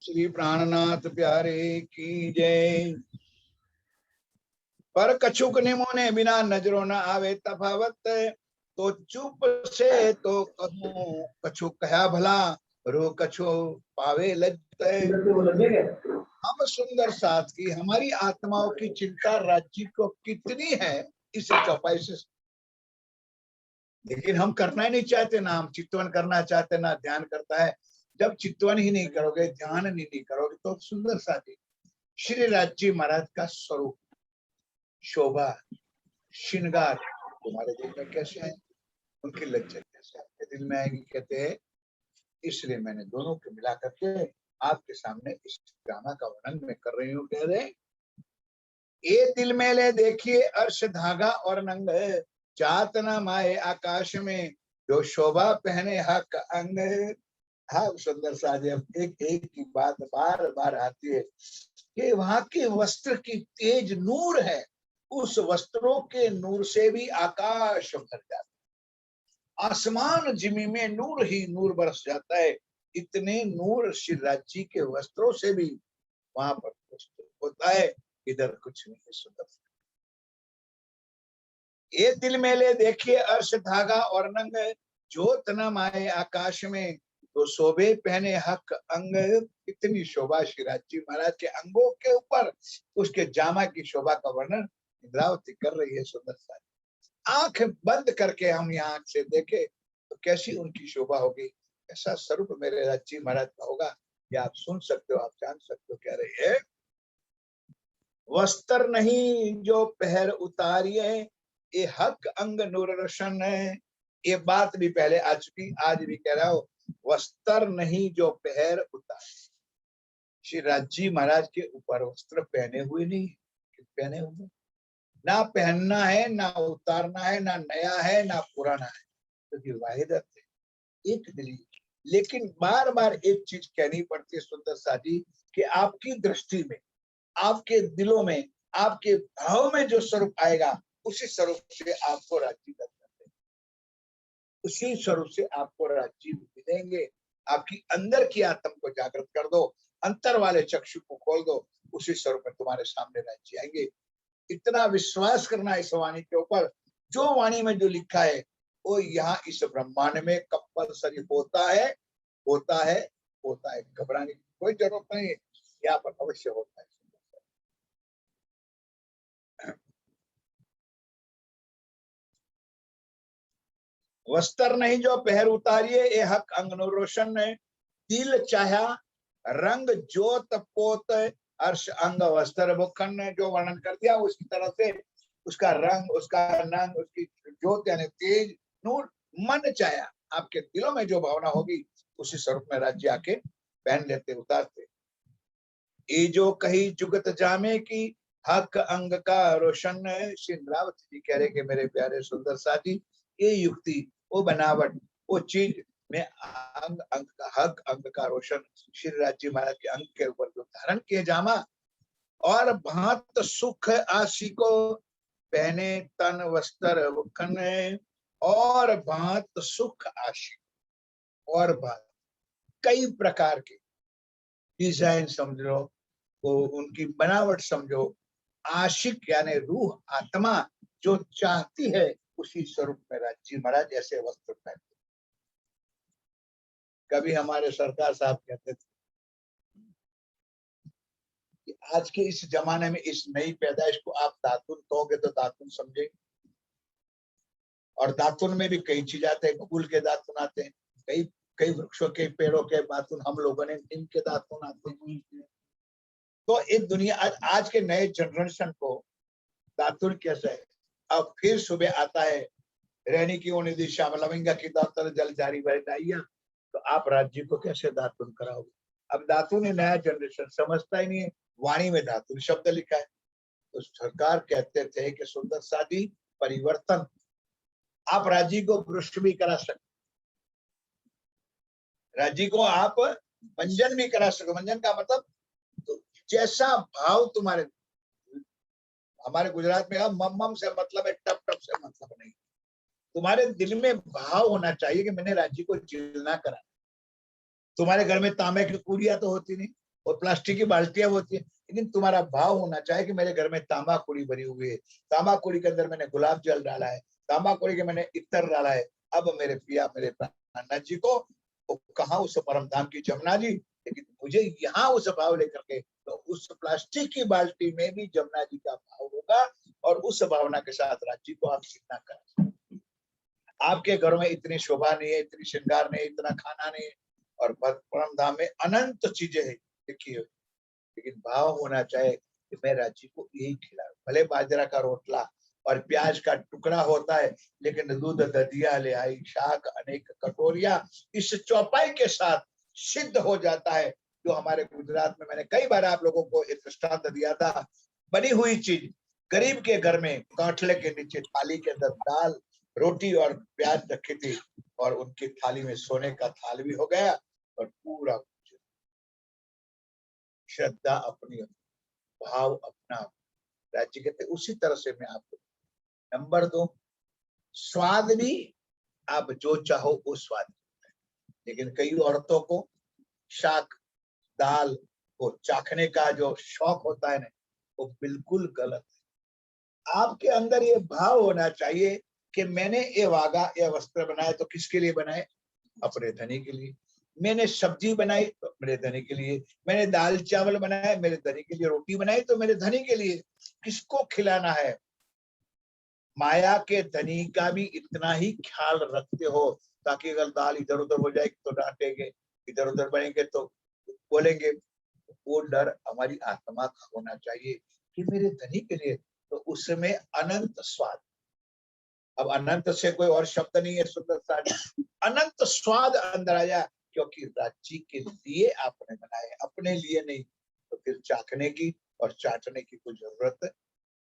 श्री प्राणनाथ प्यारे की जय। पर कछुक निमोने बिना नजरों न आवे तफावत, तो चुप से तो कहूं कछु कहा भला, रो कछु पावे लगते। हम सुंदर साथ की हमारी आत्माओं की चिंता राज्य को कितनी है इस चौपाई से, लेकिन हम करना ही नहीं चाहते, ना हम चित्तवन करना चाहते, ना ध्यान करता है। जब चित्तवन ही नहीं करोगे, ध्यान नहीं करोगे, तो सुंदर साथी श्री राज्य महाराज का स्वरूप, शोभा, श्रृंगार तुम्हारे दिल में कैसे आए, उनकी लज्जत कैसे आपके दिल में आएगी। कहते हैं इसलिए मैंने दोनों को मिला करके आपके सामने इस ड्रामा का वर्णन मैं कर रही हूँ। कह रहे ये दिल में ले देखिए अर्श धागा और नंग, जात न माए आकाश में जो शोभा पहने हक अंग। हाँ सुंदर साजब, एक एक की बात बार बार आती है कि वहां के वस्त्र की तेज नूर है, उस वस्त्रों के नूर से भी आकाश भर जाता है, आसमान जिमी में नूर ही नूर बरस जाता है। इतने नूर शिवराज जी के वस्त्रों से भी वहां पर होता है, इधर कुछ नहीं है। सुंदर ये दिल में ले देखिए अर्श धागा और नंग, जोत न माए आकाश में तो शोभे पहने हक अंग। इतनी शोभा शिवराज जी महाराज के अंगों के ऊपर, उसके जामा की शोभा का वर्णन इंद्रावती कर रही है। सुंदर सा आंख बंद करके हम यहाँ आंख से देखे तो कैसी उनकी शोभा होगी, ऐसा स्वरूप मेरे राज्य महाराज का होगा। ये आप सुन सकते हो, आप जान सकते हो। कह रहे हैं वस्त्र नहीं जो पहर उतारिए, ये हक अंग नूर रोशन है। ये बात भी पहले आ चुकी, आज भी कह रहा हो, वस्त्र नहीं जो पहर उतारिए। श्री राज्य महाराज के ऊपर वस्त्र पहने हुए नहीं, पहने हुए ना पहनना है, ना उतारना है, ना नया है, ना पुराना है, क्योंकि तो वाहिदत है, एक दिली। लेकिन बार बार एक चीज कहनी पड़ती है सुंदर साजी, कि आपकी दृष्टि में, आपके दिलों में, आपके भाव में जो स्वरूप आएगा, उसी स्वरूप से आपको राज्य करते, उसी स्वरूप से आपको राज्य मिलेंगे। आपकी अंदर की आत्म को जागृत कर दो, अंतर वाले चक्षु को खोल दो, उसी स्वरूप में तुम्हारे सामने राज्य आएंगे। इतना विश्वास करना इस वाणी के ऊपर, जो वाणी में जो लिखा है वो यहाँ इस ब्रह्मांड में कंपलसरी होता है, होता है, होता है। घबराने की कोई जरूरत नहीं है, यहाँ पर अवश्य होता है। वस्त्र नहीं जो पहर उतारिए, ये हक अंग रोशन है। दिल चाहा रंग जोत पोत, अर्श अंग वस्त्र भुखन ने जो वर्णन कर दिया उसकी तरह से उसका रंग, उसका नंग, उसकी ज्योत यानी तेज नूर, मन चाया आपके दिलों में जो भावना होगी उसी स्वरूप में राज्य आके पहन लेते, उतारते। ये जो कही जुगत जामे की हक अंग का रोशन है। श्री इंद्रावती जी कह रहे कि मेरे प्यारे सुंदर साथी, ये युक्ति, वो बनावट, वो चीज में अंग अंग का हक अंग का रोशन, श्री राज्य महाराज के अंग के ऊपर जो धारण किए जामा, और भात सुख आशी को पहने तन वस्त्र खन, और भात सुख आशी, और भात कई प्रकार के डिजाइन समझो, वो उनकी बनावट समझो, आशिक यानी रूह आत्मा जो चाहती है उसी स्वरूप में राज्य महाराज ऐसे वस्त्र पहनते। कभी हमारे सरकार साहब कहते थे कि आज के इस जमाने में इस नई पैदाइश को आप दातुन कहोगे तो दातुन समझेंगे, और दातुन में भी कई चीज आते हैं, बबूल के दातुन आते हैं, कई कई वृक्षों के पेड़ों के दातुन, हम लोगों ने नीम के दातुन आते हैं। तो एक दुनिया आज के नए जनरेशन को दातुन कैसे है, अब फिर सुबह आता है रहने की ओने दिशा में लविंगा की दातर जल जारी बहताइया, तो आप राज्य को कैसे दातुन कराओगे। अब दातुन नया जनरेशन समझता ही नहीं है, वाणी में दातुन शब्द लिखा है। तो सरकार कहते थे कि सुंदर सादी परिवर्तन, आप राज्य को भ्रष्ट भी करा सकते, राज्य को आप मंजन भी करा सकते। मंजन का मतलब तो जैसा भाव तुम्हारे, हमारे गुजरात में मम्मम से मतलब है, टप टप से मतलब नहीं, तुम्हारे दिल में भाव होना चाहिए कि मैंने राज्य को जिलना करा। तुम्हारे घर में तांबे की कुड़ियां तो होती नहीं और प्लास्टिक की बाल्टियां होती है, लेकिन तुम्हारा भाव होना चाहिए कि मेरे घर में तांबा कुड़ी भरी हुई है, तांबा कुड़ी के अंदर मैंने गुलाब जल डाला है, तांबा कुड़ी के मैंने इत्र डाला है। अब मेरे पिया मेरे नाना जी को कहा उस परम धाम की जमुना जी, लेकिन मुझे यहाँ उस भाव लेकर के, तो उस प्लास्टिक की बाल्टी में भी जमुना जी का भाव होगा और उस भावना के साथ राज्य को आप जितना करें। आपके घर में इतनी शोभा नहीं है, इतनी श्रृंगार नहीं, इतना खाना नहीं है, और परम धाम में अनंत चीजें है लिखी हुई, लेकिन भाव होना चाहिए कि मैं राज्य को यही खिलाऊं। भले बाजरा का रोटला और प्याज का टुकड़ा होता है, लेकिन दूध दधिया ले आई, शाक अनेक कटोरिया, इस चौपाई के साथ सिद्ध हो जाता है। जो हमारे गुजरात में मैंने कई बार आप लोगों को एक दृष्टांत दिया था, बनी हुई चीज गरीब के घर में कांठले के नीचे थाली के अंदर दाल रोटी और प्याज रखी थी, और उनकी थाली में सोने का थाल भी हो गया, और पूरा श्रद्धा अपनी, भाव अपना, राज्य कहते। उसी तरह से मैं आपको नंबर 2, स्वाद भी आप जो चाहो वो स्वाद, लेकिन कई औरतों को शाक दाल को चाखने का जो शौक होता है ना, वो बिल्कुल गलत है। आपके अंदर ये भाव होना चाहिए कि मैंने ये वागा ये वस्त्र बनाए तो किसके लिए बनाए? अपने धनी के लिए। मैंने सब्जी बनाई तो मेरे धनी के लिए, मैंने दाल चावल बनाए मेरे धनी के लिए, रोटी बनाई तो मेरे धनी के लिए। किसको खिलाना है? माया के धनी का भी इतना ही ख्याल रखते हो, ताकि अगर दाल इधर उधर हो जाएगी तो डांटेंगे, इधर उधर बनेंगे तो बोलेंगे। वो डर हमारी आत्मा का होना चाहिए कि मेरे धनी के लिए, तो उसमें अनंत स्वाद। अब अनंत से कोई और शब्द नहीं है, सुंदर सा अनंत स्वाद अंदर आया, क्योंकि राज्य के लिए आपने बनाए, अपने लिए नहीं। तो फिर चाखने की और चाटने की कोई जरूरत है?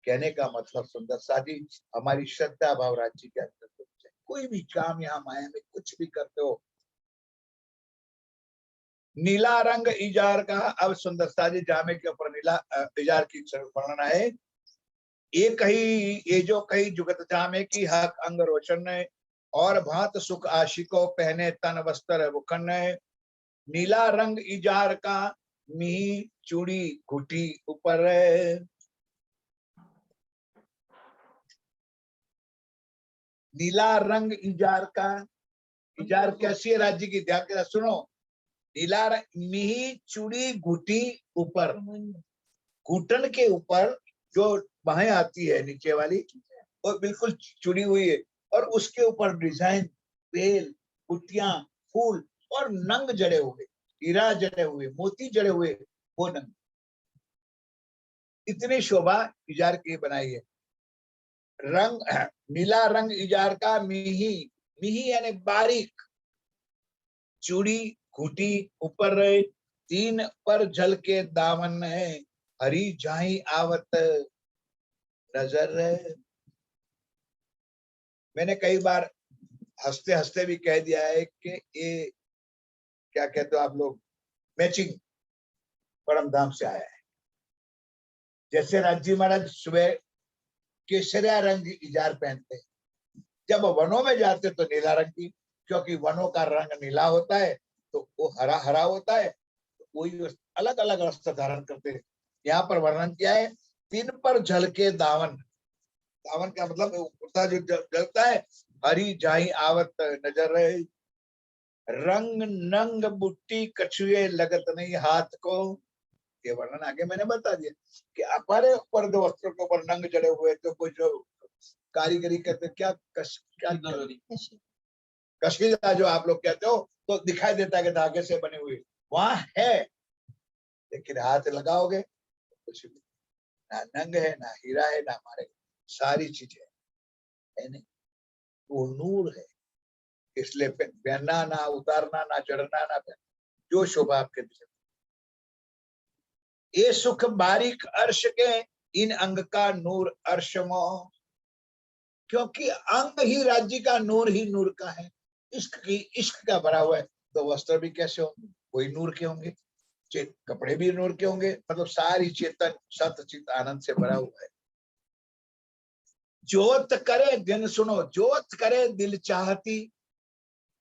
कहने का मतलब सुंदर सा जी, हमारी श्रद्धा भाव राज्य के अंदर कोई भी काम यहाँ माया में कुछ भी करते हो। नीला रंग इजार का, अब सुंदर सा जी जामे के ऊपर नीला इजार की वर्णना है। ये जो कही जुगत जामे की हक अंग रोशन है, और भात सुख आशिको पहने तन वस्त्र बुखन है। नीला रंग इजार का मिही चूड़ी घुटी ऊपर है। नीला रंग इजार का, इजार कैसी है राज्य की? ध्यान के साथ सुनो। नीला रंग मिही चूड़ी घुटी ऊपर, घुटन के ऊपर जो बाहें आती है नीचे वाली, वो बिल्कुल चुड़ी हुई है, और उसके ऊपर डिजाइन, बेल, बुटियां, फूल और नंग जड़े हुए, हीरा जड़े हुए, मोती जड़े हुए, वो नंग। इतनी शोभा इजार की बनाई है। रंग नीला रंग इजार का मिही, मिही यानी बारीक चूड़ी घुटी ऊपर रहे, तीन पर झल के दामन है, हरी जाई आवत नजर रहे। मैंने कई बार हंसते हंसते भी कह दिया है कि ये क्या कहते हो आप लोग, मैचिंग परम धाम से आया है। जैसे राजी महाराज सुबह केसरिया रंग इजार पहनते, जब वनों में जाते तो नीला रंग की, क्योंकि वनों का रंग नीला होता है, तो वो हरा हरा होता है, तो वही अलग अलग वस्त्र धारण करते हैं। यहाँ पर वर्णन किया है, तीन पर झलके दावन, दावन का मतलब कुर्ता जो जलता है, हरी जाई आवत नजर रहे, रंग नंग बुट्टी कछुए लगत नहीं हाथ को। ये वर्णन आगे मैंने बता दिया कि अपारे ऊपर दो वस्त्रों के ऊपर नंग जड़े हुए, तो कोई जो कारीगरी करते क्या कशीदा जो आप लोग कहते हो, तो दिखाई देता है कि धागे से बनी हुई वहां है, लेकिन हाथ लगाओगे कुछ भी ना नंग है, ना हीरा है, ना हमारे सारी चीजें है नहीं। वो नूर है, इसलिए पहनना ना उतारना, ना चढ़ना ना पहनना, जो शोभा आपके दिल। ये सुख बारीक अर्श के, इन अंग का नूर अर्श मोह, क्योंकि अंग ही राज्य का नूर ही नूर का है। इश्क का भरा हुआ है, तो वस्त्र भी कैसे होंगे? कोई नूर के होंगे, कपड़े भी नूर के होंगे, मतलब सारी चेतन सत चित आनंद से भरा हुआ है। जोत करे दिन सुनो, जोत करे दिल चाहती,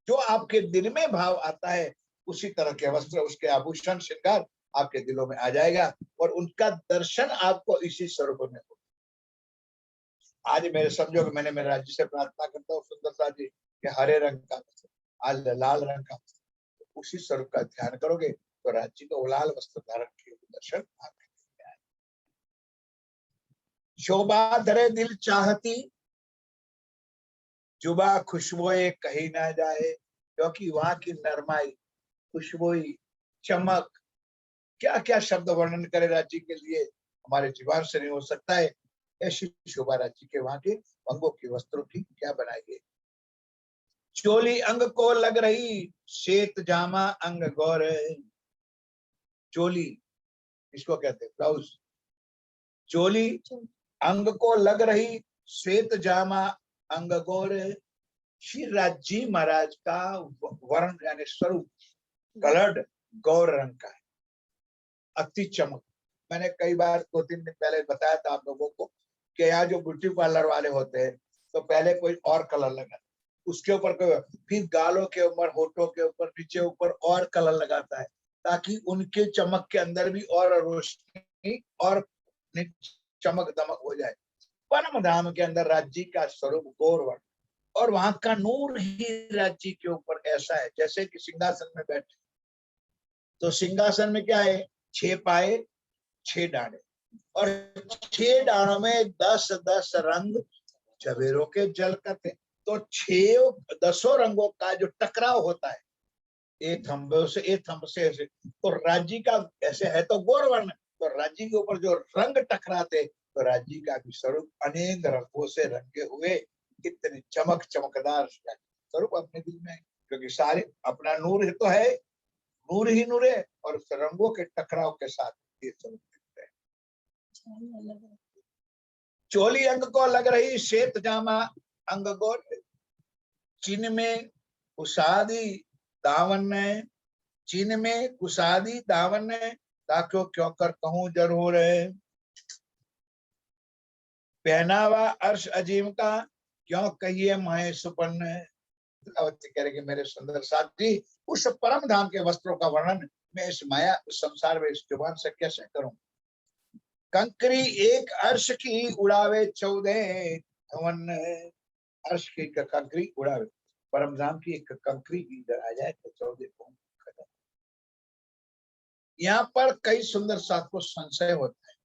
जो आपके दिल में भाव आता है उसी तरह के वस्त्र, उसके आभूषण श्रृंगार आपके दिलों में आ जाएगा और उनका दर्शन आपको इसी स्वरूप में हो। आज मेरे समझो कि मैंने मेरे राज्य से प्रार्थना करता हूँ सुंदरता जी कि हरे रंग का वस्त्र, आज लाल रंग का वस्त्र, तो उसी स्वरूप का ध्यान करोगे तो राज्य को लाल वस्त्र धारण किए दर्शन आपके दिल में आए। शोभा धरे दिल चाहती, जुबा खुशबुएं कही ना जाए, क्योंकि वहां की नरमाई, खुशबुई, चमक, क्या क्या शब्द वर्णन करे राज्य के लिए, हमारे जीवन से नहीं हो सकता है। ऐसी शोभा राज्य के वहां के अंगों की, वस्त्रों की क्या बनाइए। चोली अंग को लग रही, श्वेत जामा अंग गौर, चोली इसको कहते हैं ब्लाउज, चोली अंग को लग रही, श्वेत जामा अंग गौर। श्री राज्य महाराज का वर्ण यानी स्वरूप, कलर्ड गौर रंग का है, अति चमक। मैंने कई बार 2-3 दिन पहले बताया था आप लोगों को कि यहाँ जो ब्यूटी पार्लर वाले होते हैं तो पहले कोई और कलर लगा, उसके ऊपर कोई, फिर गालों के ऊपर, होठों के ऊपर, नीचे ऊपर और कलर लगाता है ताकि उनके चमक के अंदर भी और रोशनी और चमक दमक हो जाए। परम धाम के अंदर राज्य का स्वरूप गौरवर्ण, और वहां का नूर ही राज्य के ऊपर ऐसा है जैसे कि सिंहासन में बैठे, तो सिंहासन में क्या है, 6 पाए 6 डाने, और 6 डानों में 10-10 रंग जवेरों के झलकते, तो 10 रंगों का जो टकराव होता है, एक थंबे से एक थंब से ऐसे, तो राज्य का ऐसे है तो गौरवर्ण, तो राज्य के ऊपर जो रंग टकराते तो राज्य का भी स्वरूप अनेक रंगों से रंगे हुए, कितने चमक चमकदार स्वरूप अपने दिल में, क्योंकि सारे अपना नूर ही तो है, नूर ही नूर है, और उस रंगों के टकराव के साथ ये स्वरूप दिखते हैं। चोली अंग को लग रही, श्वेत जामा अंग गौर, चिन्ह में कुशादी दावन है, चिन्ह में कुशादी दावन है, ताकि क्यों कर कहूं जरूर है, पहनावा अर्श अजीम का क्यों कहिए माए सुपन्न है। कह रहे कि मेरे सुंदर साथी, उस परम धाम के वस्त्रों का वर्णन मैं इस माया, उस संसार में इस जुबान से कैसे करूं। कंकरी एक अर्श की उड़ावे 14 हवन, अर्श की कंकरी उड़ावे, परम धाम की एक कंकरी भी इधर आ जाए तो 14 खत्म। यहाँ पर कई सुंदर साथ को संशय होता है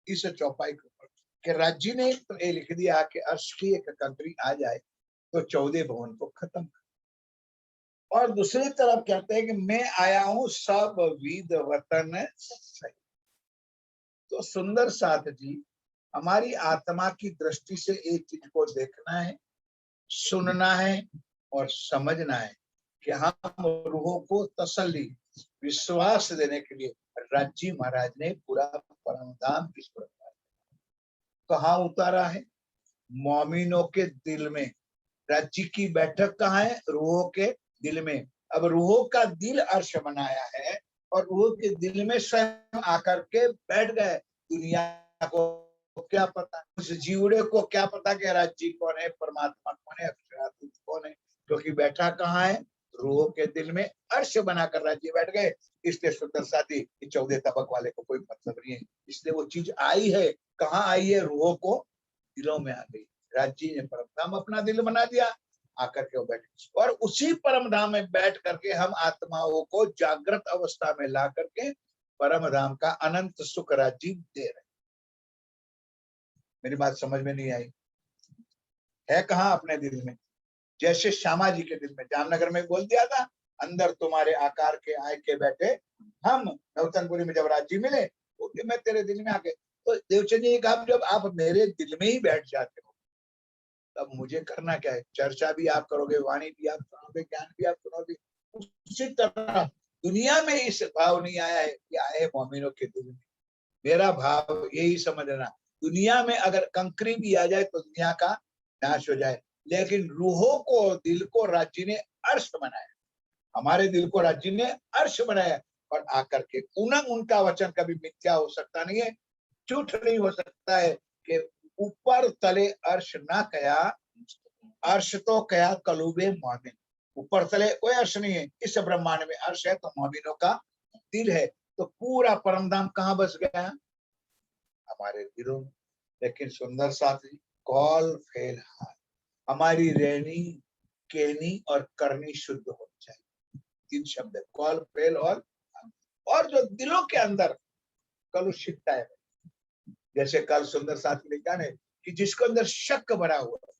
इस चौपाई के ऊपर कि राज्य ने तो ये लिख दिया कि अर्श की एक कंकरी आ जाए तो 14 भवन को खत्म, और दूसरी तरफ कहते हैं कि मैं आया हूं सब विद वतन सही। तो सुंदर साथ जी, हमारी आत्मा की दृष्टि से एक चीज को देखना है, सुनना है और समझना है कि हम रूहों को तसल्ली, विश्वास देने के लिए राज्य महाराज ने पूरा परमधाम किस प्रकार कहाँ उतारा है, मोमिनों के दिल में। राज्य की बैठक कहाँ है, रूहों के दिल में। अब रूहों का दिल अर्श बनाया है और रूहों के दिल में स्वयं आकर के बैठ गए। दुनिया को क्या पता, उस जीवड़े को क्या पता कि राज्य कौन है, परमात्मा कौन है, अक्षरातीत कौन है, क्योंकि बैठा कहाँ है, रूहों के दिल में अर्श बनाकर राज्य बैठ गए। इसलिए सुंदर साथी, 14 तबक वाले को कोई मतलब नहीं है, इसलिए वो चीज आई है, कहाँ आई है, रूहों को दिलों में आ गई। राज्य ने परमधाम अपना दिल बना दिया, आकर के वो बैठे, और उसी परमधाम में बैठ करके हम आत्माओं को जागृत अवस्था में ला करके परमधाम का अनंत सुख राज्य दे रहे। मेरी बात समझ में नहीं आई है, कहाँ अपने दिल में, जैसे श्यामा जी के दिल में जामनगर में बोल दिया था, अंदर तुम्हारे आकार के आए के बैठे हम, नवतनपुरी में जब राज्य मिले तो मैं तेरे दिल में आके, तो देवचंद जी ने कहा जब आप मेरे दिल में ही बैठ जाते हो तब मुझे करना क्या है, चर्चा भी आप करोगे, वाणी भी आप सुनोगे, ज्ञान भी आप सुनोगे। उसी तरह दुनिया में इस भाव नहीं आया है कि आए मोमिनों के दिल में। मेरा भाव यही समझना, दुनिया में अगर कंकरी भी आ जाए तो दुनिया का नाश हो जाए, लेकिन रूहों को, दिल को राज्य ने अर्श बनाया, हमारे दिल को राज्य ने अर्श बनाया, और आकर के उनका वचन कभी मिथ्या हो सकता नहीं है, झूठ नहीं हो सकता है कि ऊपर तले अर्श ना कया, अर्श तो कया कलूबे मोमिन। ऊपर तले कोई अर्श नहीं है, इस ब्रह्मांड में अर्श है तो मोमिनों का दिल है। तो पूरा परमधाम कहाँ बस गया? हमारे दिलों में। लेकिन सुंदर साथी, कॉल फेल हाल, हमारी रहनी कहनी और करनी शुद्ध होनी चाहिए। 3 शब्द है, कॉल फेल और जो दिलों के अंदर कलुषितता है, जैसे कल सुंदर साथी ने कहा कि जिसको अंदर शक भरा हुआ है,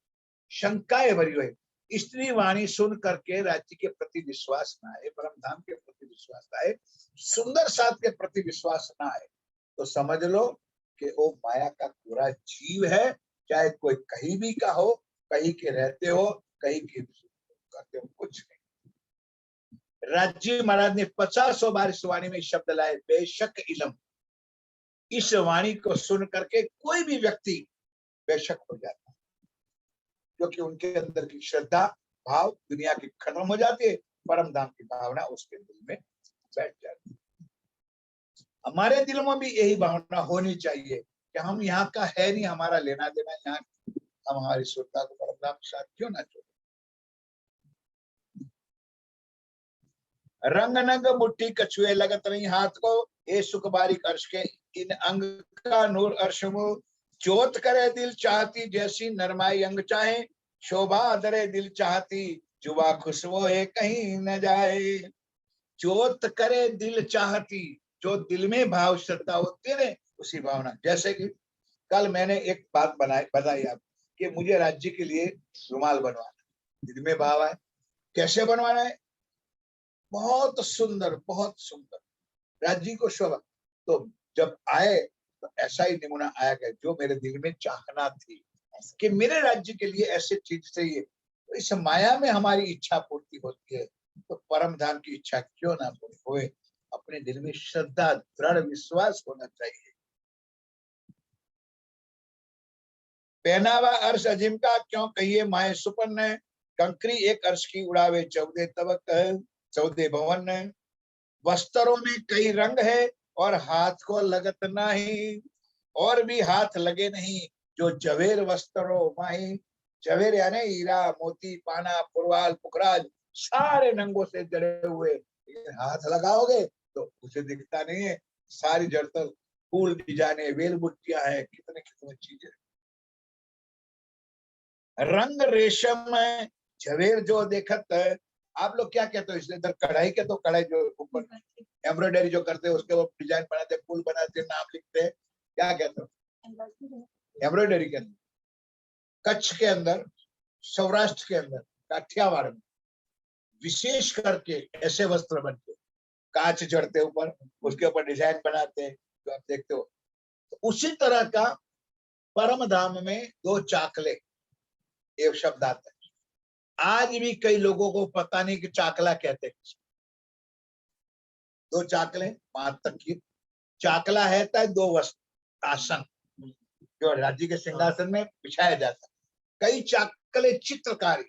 शंकाएं भरी हुई, स्त्री वाणी सुन करके राज्य के प्रति विश्वास ना आए, परमधाम के प्रति विश्वास ना आए, सुंदर साथ के प्रति विश्वास ना आए, तो समझ लो कि वो माया का पूरा जीव है। चाहे कोई कहीं भी का हो, कहीं के रहते हो, कहीं के करते हो, कुछ नहीं। राज्य महाराज ने 50 बार इस वाणी में शब्द लाए, बेशक इलम। इस वाणी को सुन करके कोई भी व्यक्ति बेशक हो जाता है, क्योंकि उनके अंदर की श्रद्धा भाव दुनिया की खत्म हो जाती है, परम धाम की भावना उसके दिल में बैठ जाती है। हमारे दिल में भी यही भावना होनी चाहिए कि हम यहाँ का है नहीं, हमारा लेना देना यहाँ, हम हमारी श्रद्धा को परम धाम के साथ क्यों ना जोड़े। रंग नंग मुट्ठी कछुए लगत नहीं हाथ को, ए सुख बारीक अर्श के इन अंग का नूर अर्श मु। जोत करे दिल चाहती जैसी नरमाई अंग चाहे, शोभा धरे दिल चाहती जुबा खुशबू है कहीं न जाए। जोत करे दिल चाहती, जो दिल में भाव श्रद्धा होती है उसी भावना। जैसे कि कल मैंने एक बात बताई आप कि मुझे राज्य के लिए रुमाल बनवाना, दिल में भाव है। कैसे बनवाना है? बहुत सुंदर, बहुत सुंदर राज्य को शोभा। तो जब आए तो ऐसा ही नमूना आया गया जो मेरे दिल में चाहना थी कि मेरे राज्य के लिए ऐसे चीज चाहिए। तो इस माया में हमारी इच्छा पूर्ति होती है, तो परम धाम की इच्छा क्यों ना पूरी होए। अपने दिल में श्रद्धा, दृढ़ विश्वास होना चाहिए। पहनावा अर्श अजिम का क्यों कहिए माए सुपन्न, कंकरी एक अर्श की उड़ावे 14 तबक 14 भवन। वस्त्रों में कई रंग है और हाथ को लगत नहीं, और भी हाथ लगे नहीं जो जवेर वस्त्रों माही। जवेर यानी हीरा मोती पाना पुरवाल पुखराज सारे रंगों से जड़े हुए, हाथ लगाओगे तो उसे दिखता नहीं है। सारी जड़तर फूल डिजाइने वेल बुट्टियां है, कितने कितने चीजें। रंग रेशम झवेर जो देखत है। आप लोग क्या कहते हो इसलिए? इधर कढ़ाई के तो कढ़ाई जो ऊपर एम्ब्रॉयडरी जो करते हैं उसके वो डिजाइन बनाते, फूल बनाते, नाम लिखते हैं, क्या कहते हो? एम्ब्रॉयडरी के अंदर, कच्छ के अंदर, सौराष्ट्र के अंदर, काठियावाड़ में विशेष करके ऐसे वस्त्र बनते, कांच जड़ते ऊपर, उसके ऊपर डिजाइन बनाते हैं, जो आप देखते हो। तो उसी तरह का परम धाम में 2 चाकले एक शब्द आता है। आज भी कई लोगों को पता नहीं कि चाकला कहते हैं। 2 चाकले, 5 तकिए। चाकला है 2 वस्त्र आसन जो राज्य के सिंहासन में बिछाया जाता है। कई चाकले चित्रकारी,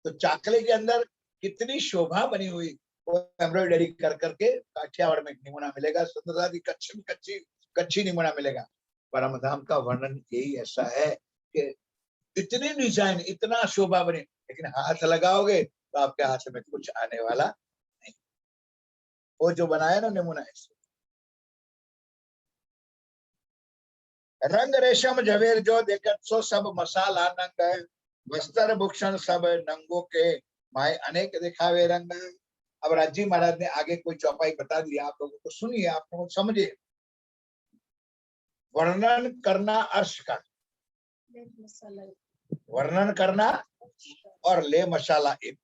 तो चाकले के अंदर कितनी शोभा बनी हुई, वो एम्ब्रॉयडरी कर करके काठियावाड़ में नमूना मिलेगा, सुंदरता कच्ची नमूना मिलेगा। परम धाम का वर्णन यही ऐसा है कि इतनी डिजाइन, इतना शोभा बने, लेकिन हाथ लगाओगे तो आपके हाथ में कुछ आने वाला नहीं। वो जो बनाया ना नमूना ऐसे। रंग रेशम झवेर जो देखत सो सब मसाला नंग, वस्त्र भूषण सब नंगों के माए अनेक दिखावे रंग। अब राज्य महाराज ने आगे कोई चौपाई बता दी, आप लोगों को सुनिए, आप लोग समझे। वर्णन करना अर्श का, वर्णन करना और ले मसाला एक।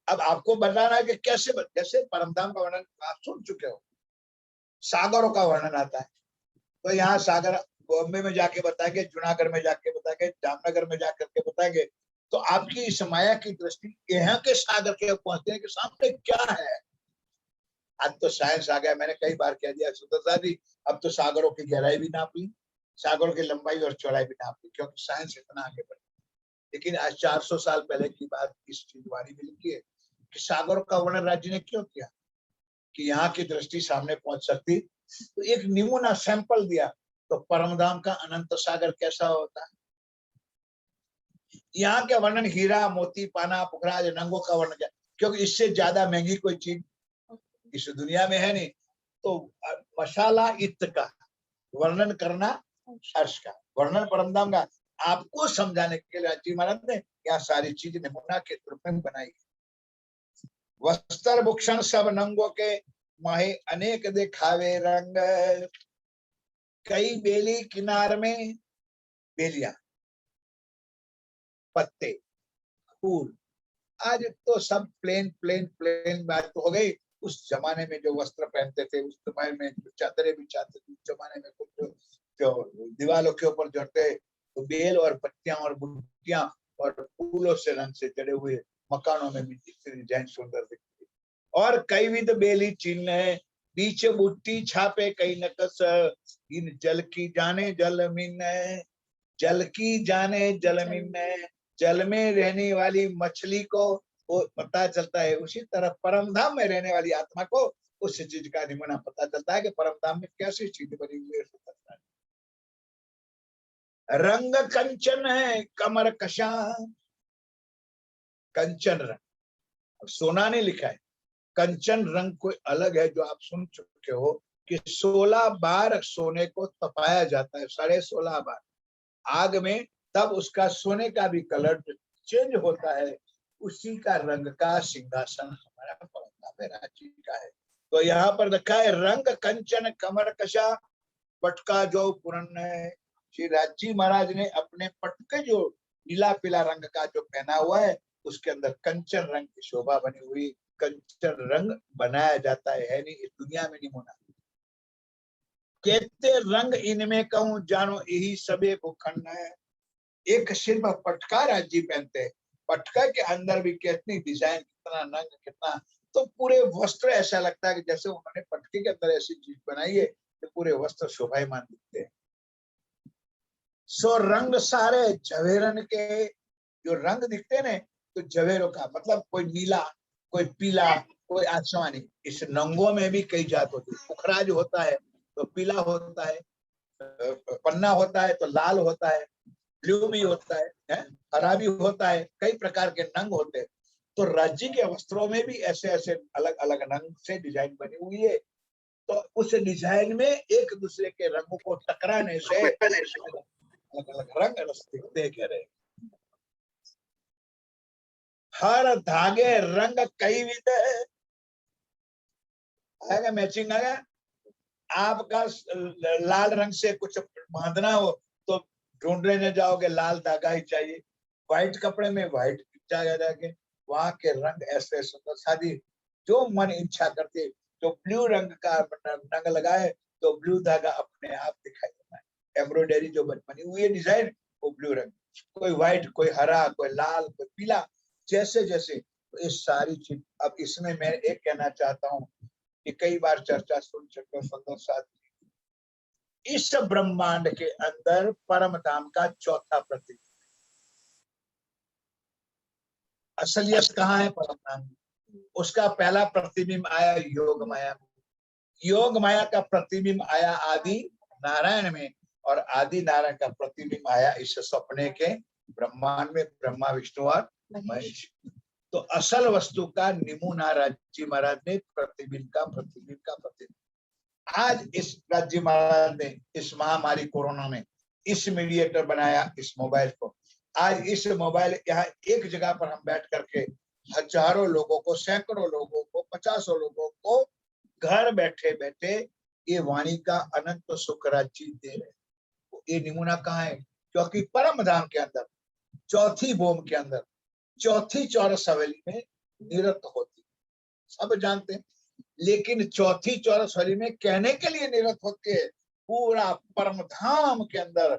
अब आपको बताना है कि कैसे, जैसे परमधाम का वर्णन आप सुन चुके हो, सागरों का वर्णन आता है, तो यहाँ सागर बॉम्बे में जाके बताएंगे, जूनागढ़ में जाके बताएंगे, जामनगर में जाकर के बताएंगे। तो आपकी इस माया की दृष्टि यहाँ के सागर के पहुंचते हैं कि सामने क्या है। आज तो साइंस आ गया, मैंने कई बार कह दिया सुंदरता जी, अब तो सागरों की गहराई भी नाप ली, सागरों की लंबाई और चौड़ाई भी नाप ली, क्योंकि साइंस इतना आगे बढ़। लेकिन आज 400 साल पहले की बात इस चीज वाणी में लिखी है कि सागरों का वर्णन राज्य ने क्यों किया कि यहाँ की दृष्टि सामने पहुंच सकती। तो एक नमूना सैंपल दिया, तो परम धाम का अनंत सागर कैसा होता है? यहाँ के वर्णन हीरा मोती पाना पुखराज नंगों का वर्णन किया, क्योंकि इससे ज्यादा महंगी कोई चीज इस दुनिया में है नहीं। तो मशाला इत्र का वर्णन करना अर्श का वर्णन परमधाम का आपको समझाने के लिए जी महाराज ने यहाँ सारी चीज नमूना के रूप में बनाई। वस्त्र भूषण सब नंगों के माहे अनेक दिखावे रंग, कई बेली किनार में बेलियां पत्ते फूल। आज तो सब प्लेन प्लेन प्लेन बात हो गई। उस जमाने में जो वस्त्र पहनते थे, उस जमाने में जो चादरें बिछाते थे, उस जमाने में कुछ जो दीवारों के ऊपर जड़ते तो बेल और पत्तियां और बुट्टियां और फूलों से रंग से जड़े हुए मकानों में भी डिजाइन सुंदर दिखती। और कई विध बेली चिन्ह है, बीच बुट्टी छापे कई नकस, इन जल की जाने जल मिन, जल की जाने जल मिन, जल में रहने वाली मछली को वो पता चलता है, उसी तरह परम धाम में रहने वाली आत्मा को उस चीज का निमूना पता चलता है कि परम धाम में कैसी चीज बनी हुई है। रंग कंचन है कमर कशा, कंचन रंग, सोना ने लिखा है। कंचन रंग कोई अलग है जो आप सुन चुके हो कि 16 बार सोने को तपाया जाता है, 16.5 बार आग में, तब उसका सोने का भी कलर चेंज होता है। उसी का रंग का सिंहासन हमारा परम में रांची का है। तो यहाँ पर रखा है रंग कंचन कमर कशा, पटका जो पूर्ण है। श्री राजी महाराज ने अपने पटके जो नीला पीला रंग का जो पहना हुआ है, उसके अंदर कंचन रंग की शोभा बनी हुई। कंचन रंग बनाया जाता है नहीं इस दुनिया में नहीं होना। कहते रंग इनमें कहूं जानो यही सबे भूखंड है। एक सिर्फ पटका राजी पहनते हैं, पटका के अंदर भी कितनी डिजाइन, कितना रंग, कितना, तो पूरे वस्त्र ऐसा लगता है कि जैसे उन्होंने पटके के अंदर ऐसी चीज बनाई है कि पूरे वस्त्र शोभायमान दिखते हैं। सो रंग सारे जवेरन के, जो रंग दिखते हैं तो जवेरों का मतलब कोई नीला, कोई पीला, कोई आसमानी। इस रंगों में भी कई जात होती है। पुखराज होता है तो पीला होता है, पन्ना होता है तो लाल होता है, ब्लू भी होता है, हरा भी होता है, कई प्रकार के रंग होते हैं। तो राज्य के वस्त्रों में भी ऐसे ऐसे अलग अलग रंग से डिजाइन बनी हुई है। तो उस डिजाइन में एक दूसरे के रंगों को टकराने से अलग अलग रंग दिखते कह रहे। हर धागे रंग कई विध आएगा, मैचिंग आएगा। आपका लाल रंग से कुछ बांधना हो तो ढूंढने जाओगे, लाल धागा ही चाहिए। व्हाइट कपड़े में व्हाइट जाके वहां के रंग ऐसे सुंदर शादी जो मन इच्छा करते। तो ब्लू रंग का रंग लगाए तो ब्लू धागा अपने आप दिखाई देता है। एम्ब्रॉयडरी जो बनी हुई है डिजाइन वो ब्लू रंग, कोई व्हाइट, कोई हरा, कोई लाल, कोई पीला, जैसे जैसे। तो ये सारी चीज। अब इसमें मैं एक कहना चाहता हूँ कि कई बार चर्चा सुन चुके सुंदर साथ, इस ब्रह्मांड के अंदर परम धाम का चौथा प्रतिबिंब। असलियत कहाँ है? परम धाम। उसका पहला प्रतिबिंब आया योग माया में। योग माया का प्रतिबिंब आया आदि नारायण में, और आदि नारायण का प्रतिबिंब आया इस सपने के ब्रह्मांड में, ब्रह्मा विष्णु और महेश। तो असल वस्तु का निमूना राजी महाराज ने प्रतिबिंब का आज इस राज्य महाराज ने इस महामारी कोरोना में इस मीडिएटर बनाया, इस मोबाइल को। आज इस मोबाइल यहाँ एक जगह पर हम बैठ करके हजारों लोगों को, सैकड़ों लोगों को, 50 लोगों को घर बैठे बैठे ये वाणी का अनंत सुख राज्य दे रहे। ये नमूना कहाँ है? क्योंकि परम धाम के अंदर चौथी बोम के अंदर चौथी चौरस हवेली में निरत होती, सब जानते हैं। लेकिन चौथी चौरस हवेली में कहने के लिए निरत होती है, पूरा परम धाम के अंदर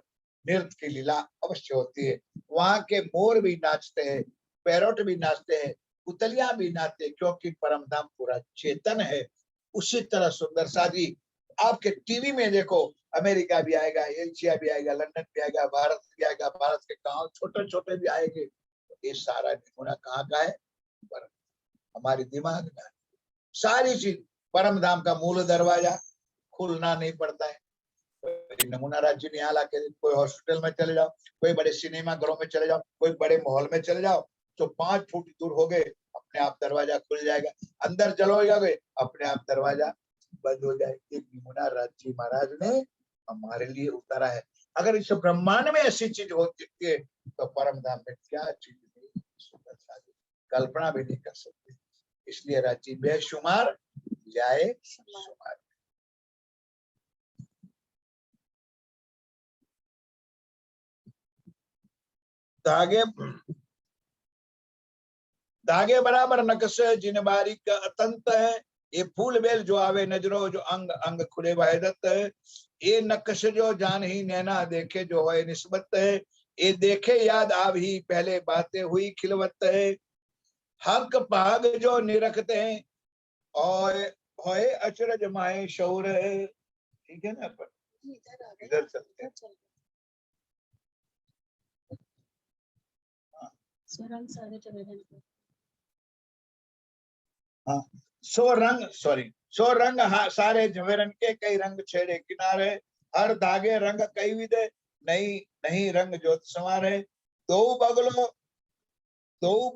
नृत्य की लीला अवश्य होती है। वहां के मोर भी नाचते हैं, पैरोट भी नाचते हैं, पुतलियां भी नाचते हैं, क्योंकि परम धाम पूरा चेतन है। उसी तरह सुंदर साजी आपके टीवी में देखो, अमेरिका भी आएगा, एशिया भी आएगा, लंदन भी आएगा, भारत भी आएगा, भारत के गांव छोटे छोटे भी आएंगे। ये सारा नमूना कहाँ का है? हमारे दिमाग में। सारी चीज परम धाम का मूल दरवाजा खुलना नहीं पड़ता है, कोई नमूना राज्य में यहाँ लाके, कोई हॉस्पिटल में चले जाओ, कोई बड़े सिनेमा घरों में चले जाओ, कोई बड़े मॉल में चले जाओ, तो 5 फुट दूर हो गए अपने आप दरवाजा खुल जाएगा, अंदर चलो गए अपने आप दरवाजा बंद हो जाएगा। एक नमूना राज्य महाराज ने हमारे लिए उतारा है। अगर इस ब्रह्मांड में ऐसी चीज हो सकती है तो परम धाम में क्या चीज नहीं, कल्पना भी नहीं कर सकते। इसलिए राज्य बेशुमार जाए शुमार। धागे बराबर नकश जिन बारीक का अतंत है, ये फूल बेल जो आवे नजरो जो अंग अंग खुले वाहिदत है, ये नकश जो जान ही नैना देखे जो है निस्बत है, ये देखे याद आव ही पहले बातें हुई खिलवत है, हक पाग जो निरखते हैं और होए अचरज माए शौर है। ठीक है ना, अपन इधर चलते हैं। हाँ, सो रंग सारे झवेरन के कई रंग छेड़े किनारे, हर धागे रंग कई विदे नहीं नहीं रंग जोत संवारे, दो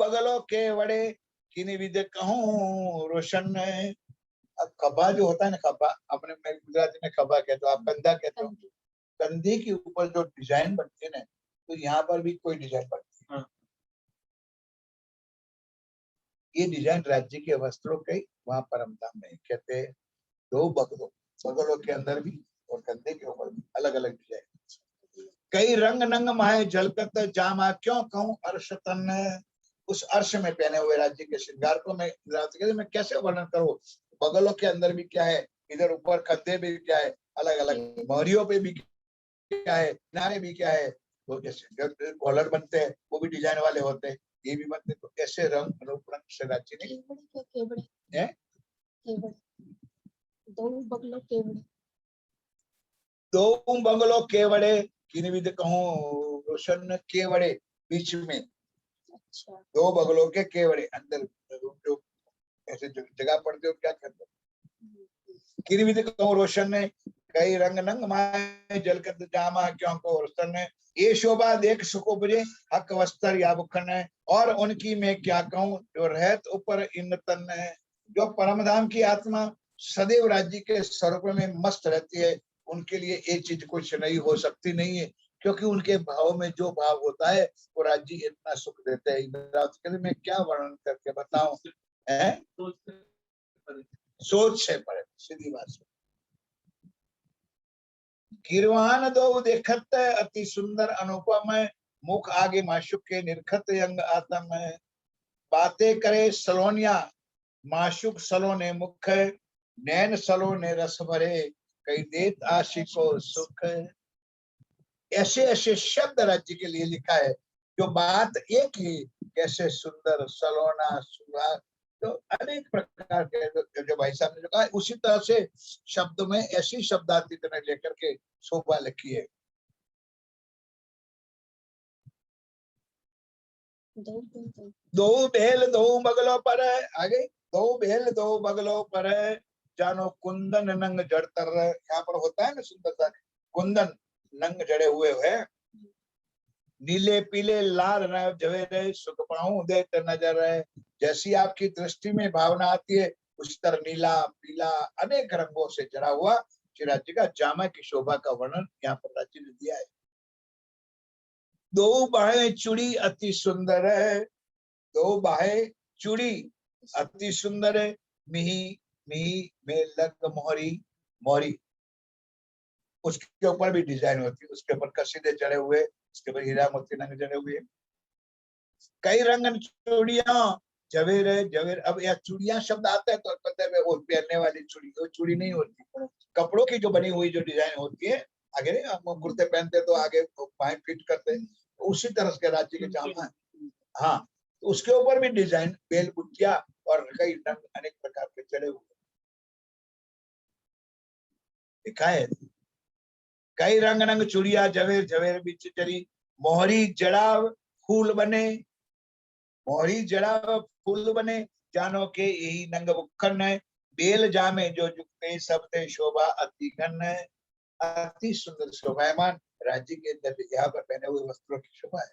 बगलों के वड़े किनी विदे कहूं रोशन है। अब खब्बा जो होता है ना, खब्बा अपने गुजराती में खब्बा कहते हो, आप कंधा कहते हो, कंधे के ऊपर जो डिजाइन बनती है ना, तो यहाँ पर भी कोई डिजाइन बनती है। ये डिजाइन राज्य के वस्त्रों के वहां परमधाम में कहते हैं। दो बगलों के अंदर भी और कंधे के ऊपर भी अलग अलग डिजाइन, कई रंग नंग माए झलकत जामा क्यों कहूं अर्श तन, उस अर्श में पहने हुए राज्य के श्रृंगार को मैं कैसे वर्णन करूं। बगलों के अंदर भी क्या है, इधर ऊपर कंधे भी क्या है, अलग अलग मोहरियों पे भी क्या है, किनारे भी क्या है, तो जैसे कॉलर बनते हैं वो भी डिजाइन वाले होते हैं, ये भी बनते, तो ऐसे रंग रूप रंग से राज्य ने दो बंगलों केवड़े किन विद कहूं रोशन केवड़े बीच में, अच्छा, दो बंगलों के केवड़े अंदर जो ऐसे जगह पड़ते हो क्या करते किन विद कहूं रोशन ने, कई रंग नंग माए जलकत जामा क्यों को रोशन ने, ये शोभा देख सुको बुझे हक वस्त्र या बुखन है, और उनकी मैं क्या कहूं जो रहत ऊपर इन तन है। जो परमधाम की आत्मा सदैव राज्य के स्वरूप में मस्त रहती है, उनके लिए ये चीज कुछ नहीं हो सकती नहीं है, क्योंकि उनके भाव में जो भाव होता है वो राज्य इतना सुख देते हैं। मैं क्या वर्णन करके बताऊं, सोच से परे सीधी बात से। गिरवान दो देखत अति सुंदर अनुपम, मुख आगे माशुक के निर्खत अंग आतम है, बातें करे सलोनिया माशुक सलोने मुख, नैन सलोने रस भरे कई देत आशिको सुख। ऐसे ऐसे शब्द राज्य के लिए लिखा है, जो बात एक ही, कैसे सुंदर सलोना सुहाग, तो अनेक प्रकार के जो भाई साहब ने जो कहा, उसी तरह से शब्द में ऐसी शब्दार्थ इतने लेकर के शोभा लिखी है। दो बेल दो बगलों पर है, आगे दो बेल दो बगलों पर है, जानो कुंदन नंग जड़तर, यहाँ पर होता है ना सुंदरता, कुंदन नंग जड़े हुए है, नीले पीले लाल जवेरे सुख पाऊं देत नजर है। जैसी आपकी दृष्टि में भावना आती है, उस तरह नीला पीला अनेक रंगों से जड़ा हुआ श्री राज्य का जामा की शोभा का वर्णन यहाँ पर राज्य ने दिया है। दो बाहें चूड़ी अति सुंदर है, दो बाहें चूड़ी अति सुंदर है, मिही मिही में लग मोहरी मोहरी, उसके ऊपर भी डिजाइन होती है, उसके ऊपर कसीदे चढ़े हुए, उसके ऊपर हीरा मोती नंग जड़े हुए, कई रंगन चूड़ियां जवेर है जवेर। अब यह चूड़ियां शब्द आता है तो पता है वो पहनने वाली चूड़ी, वो चूड़ी नहीं होती, कपड़ों की जो बनी हुई जो डिजाइन होती है, आगे हम कुर्ते पहनते तो आगे बाएं फिट करते, उसी तरह के राज्य के जामा। हाँ, तो उसके ऊपर भी डिजाइन बेल बुटिया और कई रंग अनेक प्रकार के चढ़े हुए लिखा है। कई रंग रंग चूड़िया जवेर जवेर बीच चरी, मोहरी जड़ाव फूल बने, मोहरी जड़ाव फूल बने, जानो के यही नंग बुखन है, बेल जामे जो जुगते सबते शोभा अति घन है। अति सुंदर शोभायमान राज्य के अंदर यहाँ पर पहने हुए वस्त्रों की शोभा है।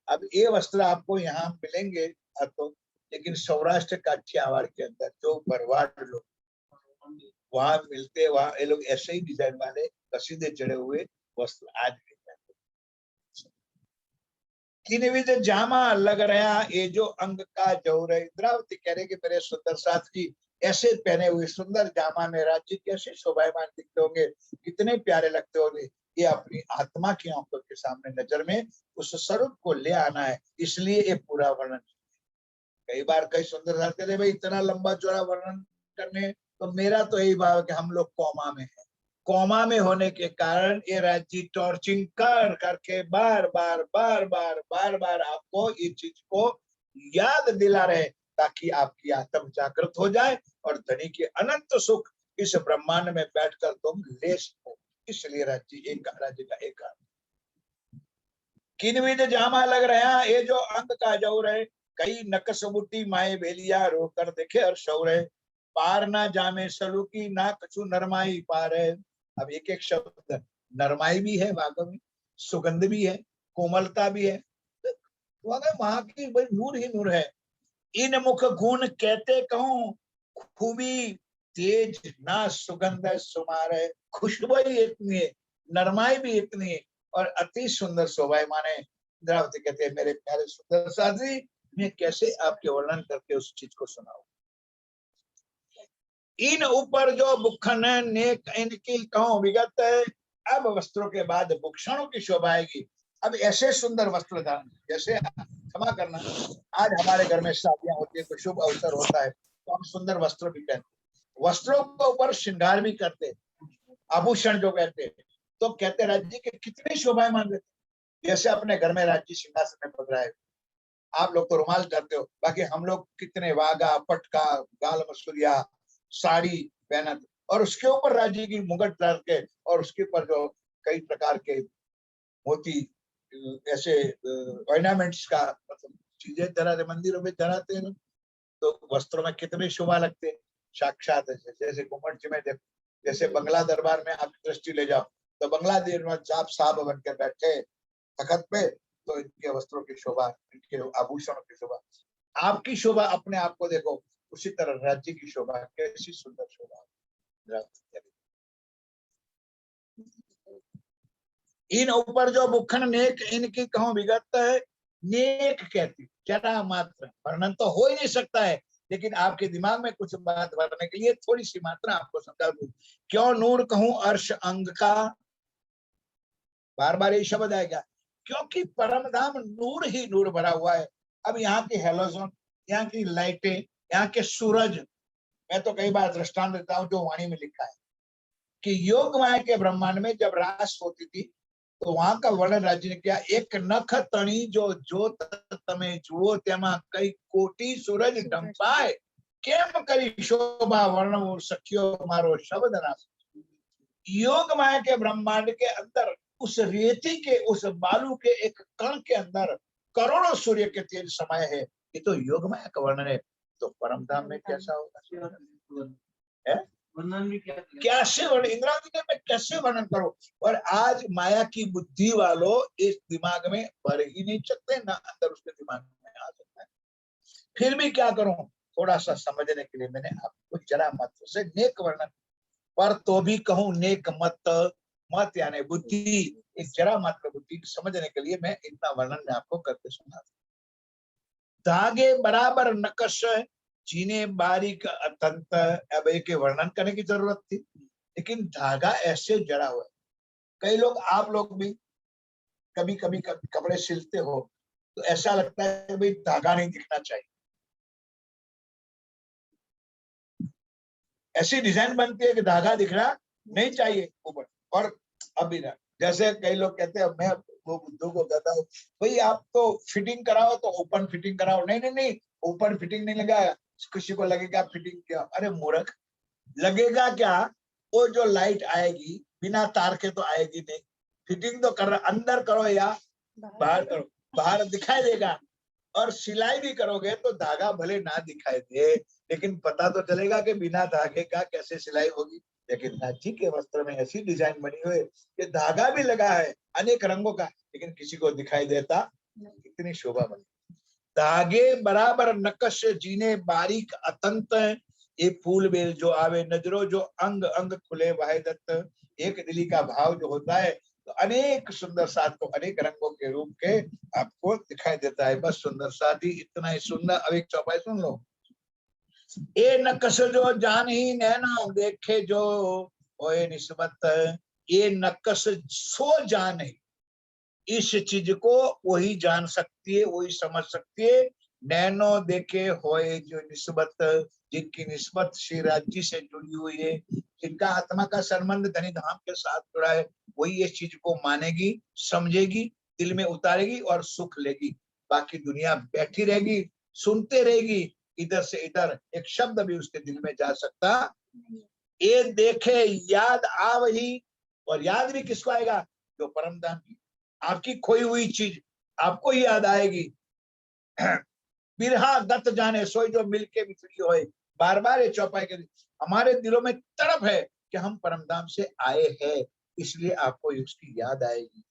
अब ये वस्त्र आपको यहाँ मिलेंगे तो, लेकिन सौराष्ट्र काठियावाड़ के अंदर जो भरवाड़ लोग वहां मिलते, वहां ये लोग ऐसे ही डिजाइन वाले कसीदे चढ़े हुए वस्त्र आज भी पहनते। किन विध जामा लग रहा ये जो अंग का जौर है। इंद्रावती कह रहे कि मेरे सुंदर साथी ऐसे पहने हुए सुंदर जामा में राज्य कैसे शोभायमान दिखते होंगे, कितने प्यारे लगते होंगे। ये अपनी आत्मा की आंखों के सामने नजर में उस स्वरूप को ले आना है, इसलिए ये पूरा वर्णन। कई बार कई सुंदर साथी थे भाई इतना लंबा चौड़ा वर्णन करने, तो मेरा तो यही भाव है कि हम लोग कौमा में है। कौमा में होने के कारण ये राज्य टॉर्चिंग कर करके बार बार बार बार बार बार आपको इस चीज को याद दिला रहे, ताकि आपकी आत्म जागृत हो जाए और धनी के अनंत सुख इस ब्रह्मांड में बैठकर तुम ले सको। इसलिए राज्य का एक किन विध जामा लग रहा है ये जो अंग का जौर है। कई नकसबुटी माए भेलिया रोकर देखे और शौर है। पार ना जामे सलूकी ना कछु नरमाई पार है। अब एक एक शब्द नरमाई भी है, वागों में सुगंध भी है, कोमलता भी है। वहां की भाई नूर ही नूर है। इन मुख गुण कहते कहूं खूबी तेज ना सुगंध सुमार है। खुशबू ही इतनी है, नरमाई भी इतनी है और अति सुंदर शोभायमान है। इंद्रावती कहते हैं मेरे प्यारे सुंदर साथी, मैं कैसे आपके वर्णन करके उस चीज को सुनाऊं। इन ऊपर जो बुखन नेक इनकी कहूं विगत है। अब वस्त्रों के बाद भूषणों की शोभा आएगी। अब ऐसे सुंदर वस्त्र धारण, जैसे क्षमा करना, आज हमारे घर में शादियां होती है, कोई शुभ अवसर होता है तो हम सुंदर वस्त्र भी पहनते, वस्त्रों के ऊपर श्रृंगार भी करते, आभूषण जो कहते, तो कहते राज्य के कितने शोभायमान रहते। जैसे अपने घर में राज्य सिंहासन में पधराए, आप लोग तो रुमाल करते हो, बाकी हम लोग कितने वागा, पटका, गाल मसूरिया, साड़ी पहनत, और उसके ऊपर राज्य की मुगट डाल के, और उसके ऊपर जो कई प्रकार के मोती ऐसे ऑर्नामेंट्स का मतलब चीजें धराते, मंदिरों में धराते हैं, तो वस्त्रों में कितने शोभा लगते हैं। साक्षात जैसे घुमट जी में जैसे बंगला दरबार में आप दृष्टि ले जाओ, तो बंगला दरबार आप साहब बनकर बैठे तखत पे, तो इनके वस्त्रों की शोभा, इनके आभूषणों की शोभा, आपकी शोभा अपने आप को देखो, उसी तरह राज्य की शोभा, कैसी सुंदर शोभा। इन ऊपर जो बुखन नेक इनकी कहूं विगत है। नेक कहती जरा मात्र, वर्णन तो हो ही नहीं सकता है, लेकिन आपके दिमाग में कुछ बात भरने के लिए थोड़ी सी मात्रा आपको समझा दूं। क्यों नूर कहूं अर्श अंग का, बार बार ये शब्द आएगा, क्योंकि परम धाम नूर ही नूर भरा हुआ है। अब यहाँ की हेलोजन, यहाँ की लाइटें, यहाँ के सूरज, मैं तो कई बार दृष्टांत देता हूँ जो वाणी में लिखा है कि योग माया के ब्रह्मांड में जब रास होती थी, तो वहां का वर्णन राज्य ने किया, एक नख तणी जो जोत तमे जुओ तेमा कई कोटि सूरज डंपाए, केम करी शोभा वर्णन सखियो मारो शब्द ना। योग माया के ब्रह्मांड के अंदर उस रेती के, उस बालू के एक कण के अंदर करोड़ों सूर्य के तेज समाये है। ये तो योग माया का वर्णन है, तो परम धाम में कैसा होगा है? कैसे वर्णन, इंद्रावती ने मैं कैसे वर्णन करूं। और आज माया की बुद्धि वालों इस दिमाग में भर ही नहीं सकते, ना अंदर उसके दिमाग में आ सकता है। फिर भी क्या करूं, थोड़ा सा समझने के लिए मैंने आपको जरा मत से नेक वर्णन, पर तो भी कहूं नेक मत, मत यानी बुद्धि, एक जरा मात्र बुद्धि समझने के लिए मैं इतना वर्णन में आपको करके सुना। धागे बराबर नकश चीने बारीक अतंत, अब एक वर्णन करने की जरूरत थी, लेकिन धागा ऐसे जड़ा हुआ है। कई लोग, आप लोग भी कभी कभी कपड़े सिलते हो तो ऐसा लगता है भाई धागा नहीं दिखना चाहिए, ऐसी डिजाइन बनती है कि धागा दिखना नहीं चाहिए ऊपर। और अभी ना, जैसे कई लोग कहते हैं, मैं वो बुद्धू को कहता हूँ भाई आप तो फिटिंग कराओ तो ओपन फिटिंग कराओ, नहीं नहीं नहीं, ओपन फिटिंग नहीं लगाया, किसी को लगेगा फिटिंग किया। अरे मूर्ख, लगेगा क्या, वो जो लाइट आएगी बिना तार के तो आएगी नहीं। फिटिंग तो कर, अंदर करो या बाहर करो, बाहर दिखाई देगा। और सिलाई भी करोगे तो धागा भले ना दिखाई दे, लेकिन पता तो चलेगा कि बिना धागे का कैसे सिलाई होगी। लेकिन नाथ जी के वस्त्र में ऐसी डिजाइन बनी हुई कि धागा भी लगा है अनेक रंगों का, लेकिन किसी को दिखाई देता, इतनी शोभा बनी। धागे बराबर नकश जीने बारीक अतंत, ये फूल बेल जो आवे नजरो जो अंग अंग खुले वाहे दत्त। एक दिली का भाव जो होता है तो अनेक सुंदर साथ को अनेक रंगों के रूप के आपको दिखाई देता है। बस सुंदर साथी इतना ही सुंदर। अब एक चौपाई सुन लो। ए नकश जो जान ही नैना देखे जो होए निस्बत, ये नकश सो जान है, इस चीज को वही जान सकती है, वही समझ सकती है। नैनो देखे होए जो निस्बत, जिनकी निस्बत श्री राज जी से जुड़ी हुई है, जिनका आत्मा का संबंध धनी धाम के साथ जुड़ा है, वही इस चीज को मानेगी, समझेगी, दिल में उतारेगी और सुख लेगी। बाकी दुनिया बैठी रहेगी, सुनते रहेगी, इधर से इधर एक शब्द भी उसके दिल में जा सकता। ये देखे याद आवही, और याद भी किसको आएगा? जो परम धाम की आपकी खोई हुई चीज आपको ही याद आएगी। बिरहा गत जाने सोई जो मिलके बिछड़ी होए। बार बार ये चौपाई के हमारे दिलों में तड़प है कि हम परमधाम से आए हैं, इसलिए आपको उसकी याद आएगी।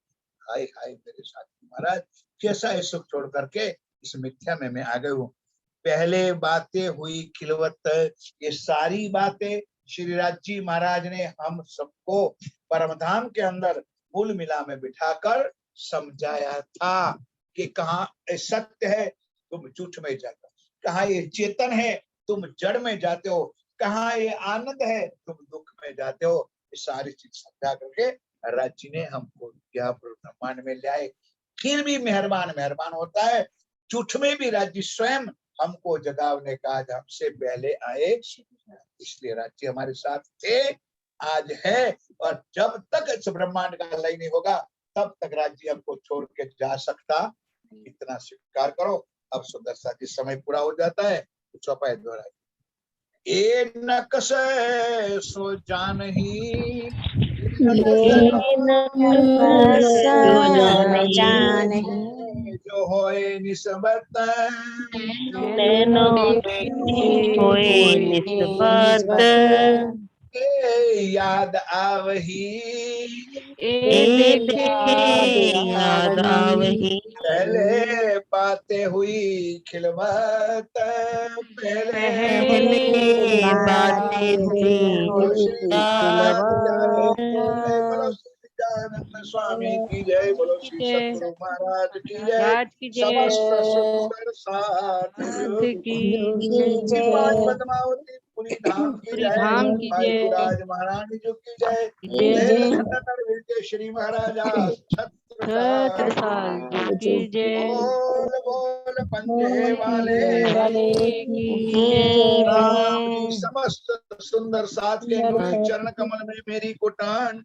हाय हाय मेरे साथी महाराज, कैसा है सुख छोड़ करके इस मिथ्या में मैं आ गई हूँ। पहले बातें हुई खिलवत, ये सारी बातें श्री राज जी महाराज ने हम सबको परमधाम के मूल मूल मिला में बिठाकर समझाया था कि कहाँ सत्य है तुम झूठ में जाते हो, कहाँ ये चेतन है तुम जड़ में जाते हो, कहाँ ये आनंद है तुम दुख में जाते हो। ये सारी चीज समझा करके राज जी ने हमको ब्रह्मांड में ले आए। फिर भी मेहरबान मेहरबान होता है, झूठ में भी राज जी स्वयं हमको जगावने का आज हमसे पहले आए, इसलिए राज जी हमारे साथ थे, आज है, और जब तक इस ब्रह्मांड का लय नहीं होगा तब तक राज जी हमको छोड़ के जा सकता। इतना स्वीकार करो। अब सुंदर सा जी समय पूरा हो जाता है तो चौपाई द्वारा ए नकश सो जान ही जो होए निस्बत, होए निस्बत, याद आवही ए देखे याद आवही। पहले बातें हुई खिलवत, पहले बातें हुई बोलो श्री खिलवत। स्वामी की जय, बोलो श्री सतगुरु महाराज की जय, समस्त सुंदर साथ की पद्मावती पुरी धाम की जय, भाई गुराज महारानी जी की जय, श्री महाराजा छत्रसाल की जय। बोल बोल पंजे वाले राम जी। समस्त सुंदर साथ के चरण कमल में मेरी कोटान